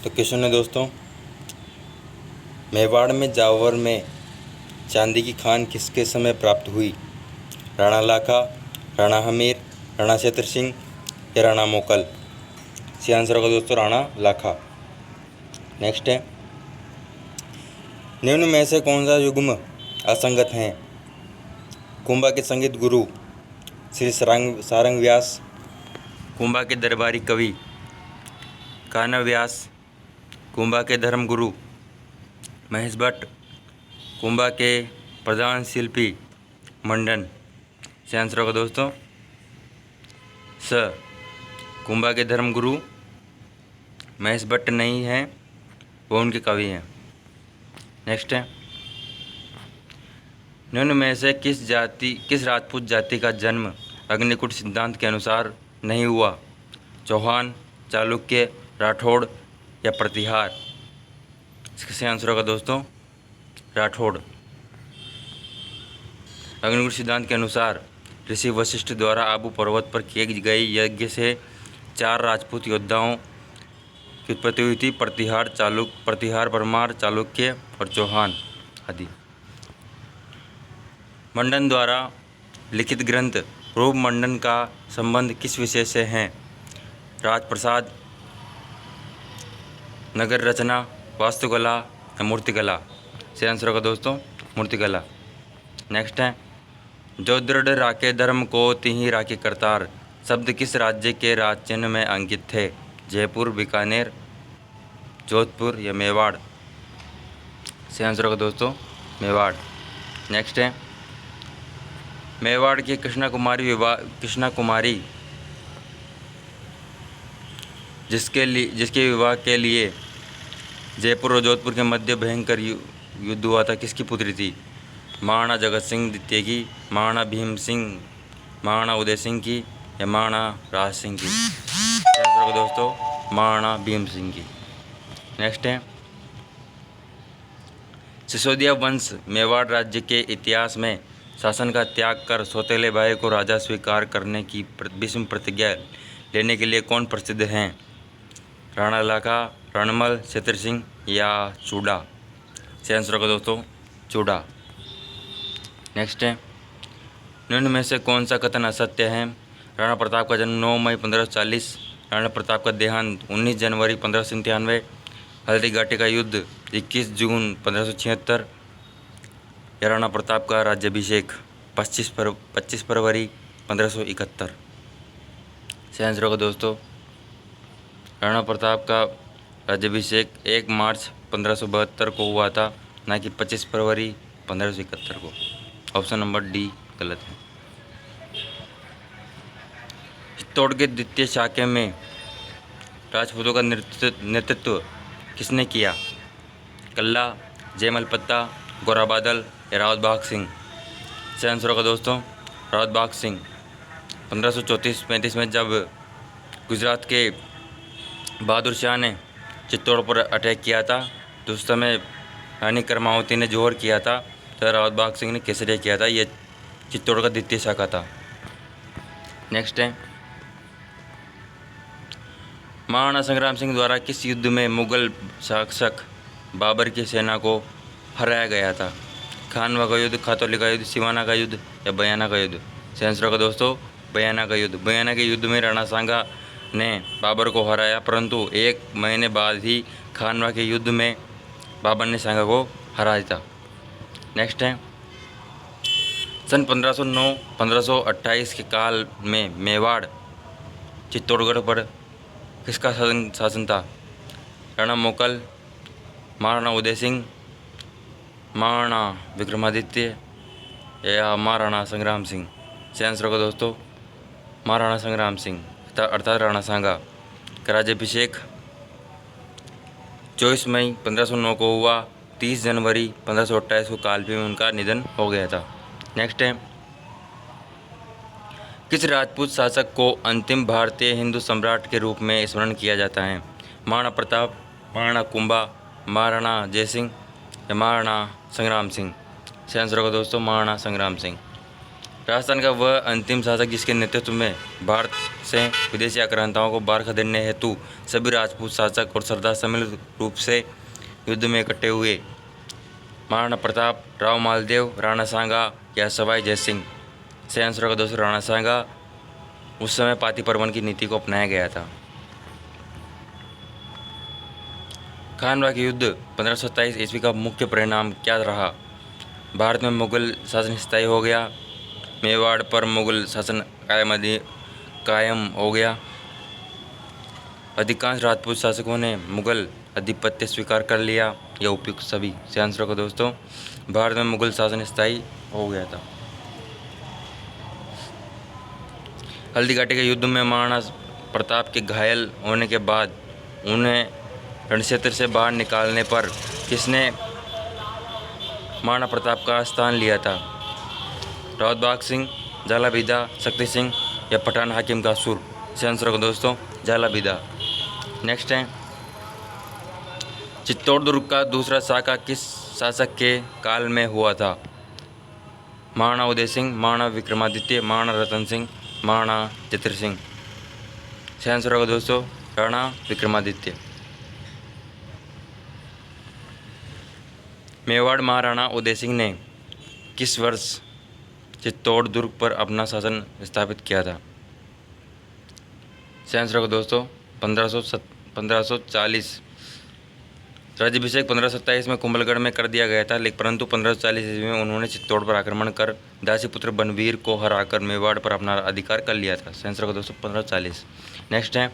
तो क्वेश्चन है दोस्तों, मेवाड़ में जावर में चांदी की खान किसके समय प्राप्त हुई? राणा लाखा, राणा हमीर, राणा क्षेत्र सिंह या राणा मोकल? इसका आंसर होगा दोस्तों राणा लाखा। नेक्स्ट है, निम्न में से कौन सा युग्म असंगत है? कुंभा के संगीत गुरु श्री सारंग व्यास, कुंभा के दरबारी कवि कान्ह व्यास, कुंभा के धर्म गुरु महेश भट्ट, कुंभा के प्रधान शिल्पी मंडन। से आंसर होगा दोस्तों स, कुंभा के धर्म गुरु महेश भट्ट नहीं हैं, वो उनके कवि हैं। नेक्स्ट है, निम्न में से किस राजपूत जाति का जन्म अग्निकुट सिद्धांत के अनुसार नहीं हुआ? चौहान, चालुक्य, राठौड़ या प्रतिहार? इसका आंसर होगा दोस्तों राठौड़। अग्निकुट सिद्धांत के अनुसार ऋषि वशिष्ठ द्वारा आबू पर्वत पर किए गए यज्ञ से 4 राजपूत योद्धाओं की उत्पत्ति हुई थी, प्रतिहार, परमार, चालुक्य और चौहान आदि। मंडन द्वारा लिखित ग्रंथ रूप मंडन का संबंध किस विषय से है? राजप्रसाद, नगर रचना, वास्तुकला या मूर्तिकला? से आंसर होगा दोस्तों मूर्तिकला। नेक्स्ट है, जो दृढ़ राखे धर्म को तिहि राखे करतार शब्द किस राज्य के राज चिन्ह में अंकित थे? जयपुर, बीकानेर, जोधपुर या मेवाड़? से आंसर होगा दोस्तों मेवाड़। नेक्स्ट है, मेवाड़ की कृष्णा कुमारी जिसके विवाह के लिए जयपुर और जोधपुर के मध्य भयंकर युद्ध हुआ था, किसकी पुत्री थी? महाराणा जगत सिंह द्वितीय की, महाराणा भीम सिंह, महाराणा उदय सिंह की या महाराणा राज सिंह की? दोस्तों महाराणा भीम सिंह की। नेक्स्ट है, सिसोदिया वंश मेवाड़ राज्य के इतिहास में शासन का त्याग कर सौतेले भाई को राजा स्वीकार करने की भीष्म प्रतिज्ञा लेने के लिए कौन प्रसिद्ध हैं? राणा लाखा, रणमल, क्षेत्र सिंह या चूड़ा? से आंसर होगा दोस्तों चूड़ा। नेक्स्ट है, निम्न में से कौन सा कथन असत्य है? राणा प्रताप का जन्म 9 मई 1540, राणा प्रताप का देहांत 19 जनवरी 1597, हल्दी घाटी का युद्ध 21 जून 1576 या राणा प्रताप का राज्याभिषेक 25 फरवरी 1571? से आंसर होगा दोस्तों राणा प्रताप का राज्याभिषेक 1 मार्च 1572 को हुआ था, ना कि 25 फरवरी 1571 को। ऑप्शन नंबर डी गलत है। चित्तौड़ के द्वितीय शाखे में राजपूतों का नेतृत्व किसने किया? कल्ला, जयमल पत्ता, गोरा बादल या रावत बाघ सिंह? से आंसर होगा दोस्तों रावत बाघ सिंह। 1534-35 में जब गुजरात के बहादुर शाह ने चित्तौड़ पर अटैक किया था, तो उस समय रानी करमावती ने जोहर किया था, तो रावत बाघ सिंह ने केसरिया किया था। ये चित्तौड़ का द्वितीय शाखा था। नेक्स्ट है, महाराणा संग्राम सिंह द्वारा किस युद्ध में मुगल शासक बाबर की सेना को हराया गया था? खानवा का युद्ध, खातौली का युद्ध, सिवाना का युद्ध या बयाना का युद्ध? से आंसर होगा दोस्तों बयाना का युद्ध। बयाना के युद्ध में राणा सांगा ने बाबर को हराया, परंतु 1 महीने बाद ही खानवा के युद्ध में बाबर ने सांगा को हरा दिया। नेक्स्ट है, सन 1509-1528 के काल में मेवाड़ चित्तौड़गढ़ पर किसका शासन था? राणा मोकल, महाराणा उदय सिंह, महाराणा विक्रमादित्य या महाराणा संग्राम सिंह? से आंसर होगा दोस्तों महाराणा संग्राम सिंह अर्थात राणा सांगा का राज्याभिषेक 24 मई 1509 को हुआ, 30 जनवरी 1528 को कालपी में उनका निधन हो गया था। नेक्स्ट है, किस राजपूत शासक को अंतिम भारतीय हिंदू सम्राट के रूप में स्मरण किया जाता है? महाराणा प्रताप, महाराणा कुंभा, महाराणा जयसिंह या महाराणा संग्राम सिंह? से आंसर होगा दोस्तों महाराणा संग्राम सिंह। राजस्थान का वह अंतिम शासक जिसके नेतृत्व में भारत से विदेशी आक्रांताओं को बाहर खदेड़ने हेतु सभी राजपूत शासक और सरदार सम्मिलित रूप से युद्ध में इकट्ठे हुए। महाराणा प्रताप, राव मालदेव, राणा सांगा या सवाई जयसिंह? सही आंसर होगा दोस्तों राणा सांगा। उस समय पाती परवन की नीति को अपनाया गया था। खानवा के युद्ध 1527 ईस्वी का मुख्य परिणाम क्या रहा? भारत में मुगल शासन स्थायी हो गया। मेवाड़ पर मुगल शासन कायम हो गया। अधिकांश राजपूत शासकों ने मुगल आधिपत्य स्वीकार कर लिया या उपयुक्त सभी? सही आंसर होगा दोस्तों भारत में मुगल शासन स्थायी हो गया था। हल्दी घाटी के युद्ध में महाराणा प्रताप के घायल होने के बाद उन्हें रणक्षेत्र से बाहर निकालने पर किसने महाराणा प्रताप का स्थान लिया था? रावत बाग सिंह, झालाभिदा, शक्ति सिंह या पठान हाकिम का सुर? सही आंसर होगा दोस्तों झालाभिदा। नेक्स्ट है, चित्तौड़ दुर्ग का दूसरा शाखा किस शासक के काल में हुआ था? महाराणा उदय सिंह, महाराणा विक्रमादित्य, महाराणा रतन सिंह, महाराणा चित्र सिंह? सही आंसर होगा दोस्तों राणा विक्रमादित्य। मेवाड़ महाराणा उदय सिंह ने किस वर्ष चित्तौड़ दुर्ग पर अपना शासन स्थापित किया था? सही आंसर होगा दोस्तों 1540। राज्याभिषेक 1527 में कुंभलगढ़ में कर दिया गया था, लेकिन परंतु 1540 ईस्वी में उन्होंने चित्तौड़ पर आक्रमण कर दासीपुत्र बनवीर को हराकर मेवाड़ पर अपना अधिकार कर लिया था। सही आंसर होगा दोस्तों 1540। नेक्स्ट है,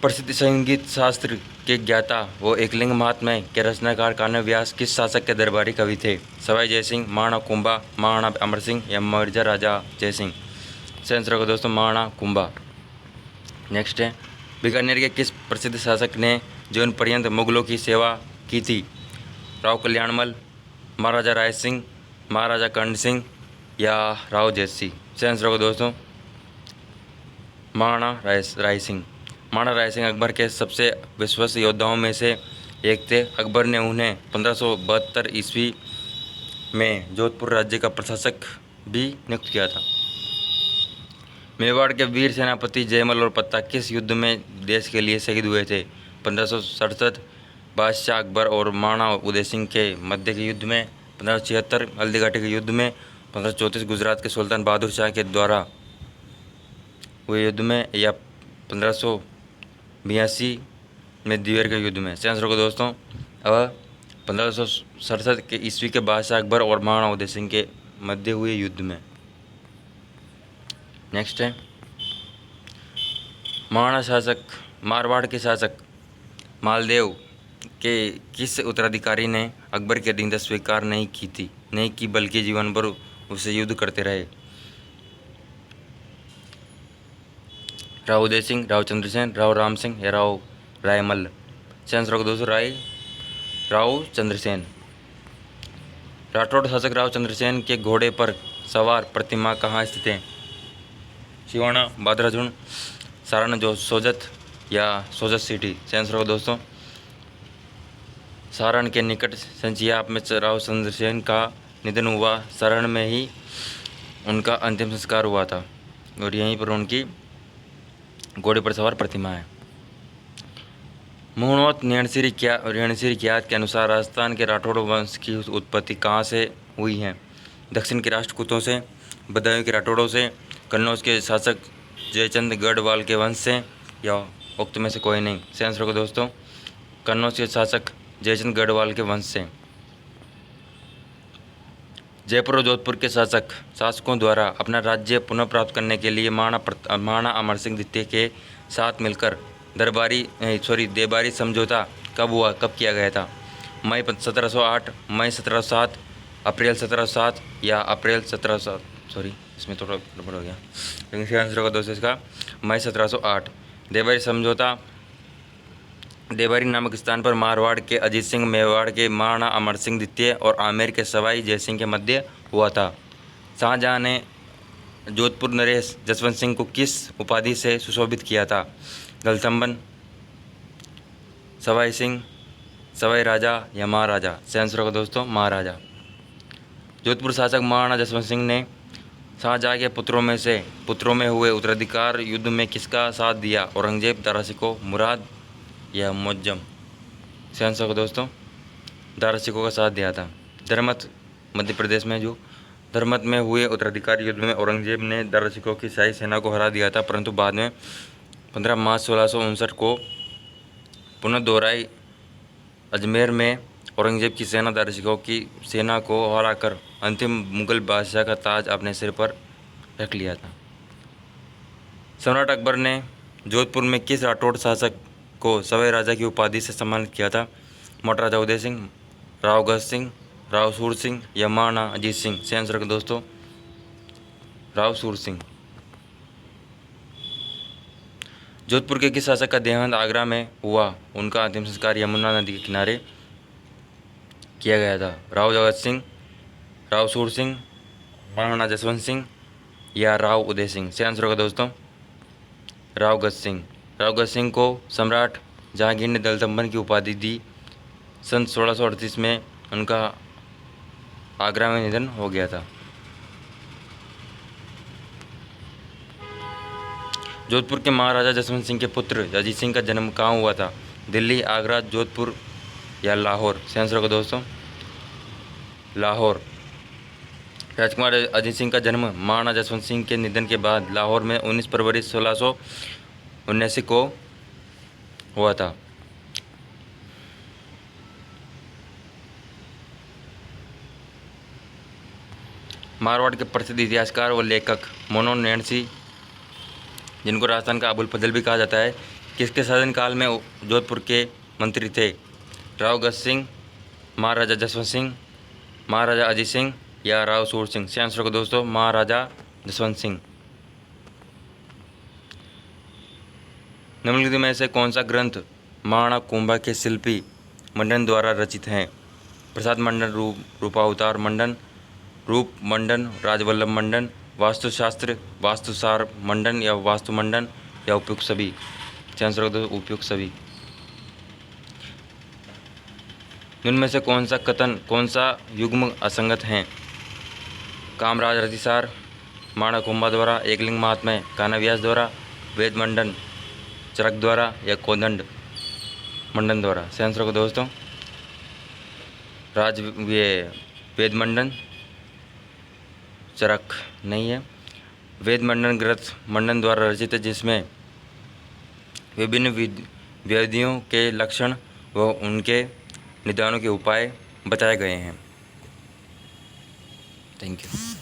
प्रसिद्ध संगीत शास्त्र के ज्ञाता वो एकलिंग महात्म्य के रचनाकार कान्य व्यास किस शासक के दरबारी कवि थे? सवाई जयसिंह, महाराणा कुंभा, महाराणा अमर सिंह या मिर्जा राजा जयसिंह? सही आंसर होगा दोस्तों महाराणा कुंभा। नेक्स्ट है, बीकानेर के किस प्रसिद्ध शासक ने जीवन पर्यंत मुगलों की सेवा की थी? राव कल्याणमल, महाराजा राय सिंह, महाराजा कर्ण सिंह या राव जयसिंह? सही आंसर होगा दोस्तों महाराणा राय सिंह। महाराणा राय सिंह अकबर के सबसे विश्वस्त योद्धाओं में से एक थे। अकबर ने उन्हें 1572 ईस्वी में जोधपुर राज्य का प्रशासक भी नियुक्त किया था। मेवाड़ के वीर सेनापति जयमल और पत्ता किस युद्ध में देश के लिए शहीद हुए थे? 1567 बादशाह अकबर और महाराणा उदय सिंह के मध्य के युद्ध में, 1576 हल्दी घाटी के युद्ध में, 1534 गुजरात के सुल्तान बहादुर शाह के द्वारा हुए युद्ध में या 1582 में दिवेर के युद्ध में? सही आंसर होगा दोस्तों 1567 के ईस्वी के बादशाह अकबर और महाराणा उदय सिंह के मध्य हुए युद्ध में। नेक्स्ट है, महाराणा शासक मारवाड़ के शासक मालदेव के किस उत्तराधिकारी ने अकबर की अधीनता स्वीकार नहीं की बल्कि जीवन भर उससे युद्ध करते रहे? राव उदय सिंह, राव चंद्रसेन, राव राम सिंह या राव रायमल? सही आंसर होगा दोस्तों राव चंद्रसेन। राठौड़ शासक राव चंद्रसेन के घोड़े पर सवार प्रतिमा कहाँ स्थित है? सिवाना, बादराजुन, सारण जो सोजत या सोजत सिटी? सही आंसर होगा दोस्तों सारण के निकट संचियाप में राव चंद्रसेन का निधन हुआ। सारण में ही उनका अंतिम संस्कार हुआ था और यहीं पर उनकी घोड़े पर सवार प्रतिमा है। मुहणोत न्यणसिरी ख्यात के अनुसार राजस्थान के राठौड़ वंश की उत्पत्ति कहाँ से हुई है? दक्षिण के राष्ट्रकूटों से, बदायूं के राठौड़ों से, कन्नौज के शासक जयचंद गढ़वाल के वंश से या उक्त में से कोई नहीं? सही आंसर होगा दोस्तों कन्नौज के शासक जयचंद गढ़वाल के वंश से। जयपुर और जोधपुर के शासकों द्वारा अपना राज्य पुनः प्राप्त करने के लिए महाराणा अमर सिंह द्वितीय के साथ मिलकर देबारी समझौता कब किया गया था? मई 1708, मई 1707, अप्रैल 1707 या अप्रैल 1707? इसमें थोड़ा गड़बड़ हो गया, लेकिन सही आंसर होगा दोस्तों इसका मई 1708। देबारी नामक स्थान पर मारवाड़ के अजीत सिंह, मेवाड़ के महाराणा अमर सिंह द्वितीय और आमेर के सवाई जयसिंह के मध्य हुआ था। शाहजहां ने जोधपुर नरेश जसवंत सिंह को किस उपाधि से सुशोभित किया था? गलथम्बन, सवाई सिंह, सवाई राजा या महाराजा? सही आंसर होगा दोस्तों महाराजा। जोधपुर शासक महाराणा जसवंत सिंह ने शाहजहाँ के पुत्रों में हुए उत्तराधिकार युद्ध में किसका साथ दिया? औरंगजेब, दारा शिकोह, मुराद या मुअज्जम? सही आंसर होगा दोस्तों दारा शिकोह का साथ दिया था। धर्मत मध्य प्रदेश में जो धर्मत में हुए उत्तराधिकार युद्ध में औरंगजेब ने दारा शिकोह की शाही सेना को हरा दिया था, परंतु बाद में 15 मार्च 1659 को पुनः दोहराई अजमेर में औरंगजेब की सेना दारा शिकोह की सेना को हराकर अंतिम मुगल बादशाह का ताज अपने सिर पर रख लिया था। सम्राट अकबर ने जोधपुर में किस राठौड़ शासक को सवाई राजा की उपाधि से सम्मानित किया था? महाराजा उदय सिंह, राव गज सिंह, राव सूर सिंह या महाराणा अजीत सिंह? सही आंसर है दोस्तों राव सूर सिंह। जोधपुर के किस शासक का देहांत आगरा में हुआ? उनका अंतिम संस्कार यमुना नदी के किनारे किया गया था। राव जगत सिंह, राव सूर सिंह, महाराणा जसवंत सिंह या राव उदय सिंह? सही आंसर होगा दोस्तों राव गज सिंह। राव गज सिंह को सम्राट जहांगीर ने दलदम्बन की उपाधि दी। सन 1638 में उनका आगरा में निधन हो गया था। जोधपुर के महाराजा जसवंत सिंह के पुत्र अजीत सिंह का जन्म कहाँ हुआ था? दिल्ली, आगरा, जोधपुर या लाहौर? सही आंसर होगा दोस्तों लाहौर। राजकुमार अजीत सिंह का जन्म महाराणा जसवंत सिंह के निधन के बाद लाहौर में 19 फरवरी 1679 को हुआ था। मारवाड़ के प्रसिद्ध इतिहासकार व लेखक मोनो नैन्सी, जिनको राजस्थान का अबुल फजल भी कहा जाता है, किसके शासनकाल में जोधपुर के मंत्री थे? राव गज सिंह, महाराजा जसवंत सिंह, महाराजा अजीत सिंह या राव सूर सिंह? सही आंसर को दोस्तों महाराजा जसवंत सिंह। निम्नलिखित में से कौन सा ग्रंथ महाराणा कुंभा के शिल्पी मंडन द्वारा रचित है? प्रसाद मंडन, रूपावतार मंडन, रूप मंडन, राजवल्लभ मंडन, वास्तुशास्त्र, वास्तुसार मंडन या वास्तु मंडन या उपयुक्त सभी? सही आंसर हो दोस्तों उपयुक्त सभी। इनमें से कौन सा युग्म असंगत है? कामराज रतिसार, महाराणा कुंभा द्वारा, एकलिंग महात्म्य कान्हा व्यास द्वारा, वेद मंडन चरक द्वारा या कोदंड मंडन द्वारा? सही आंसर होगा दोस्तों वेद मंडन चरक नहीं है। वेद मंडन ग्रंथ मंडन द्वारा रचित है, जिसमें विभिन्न व्याधियों के लक्षण व उनके निदानों के उपाय बताए गए हैं। Thank you.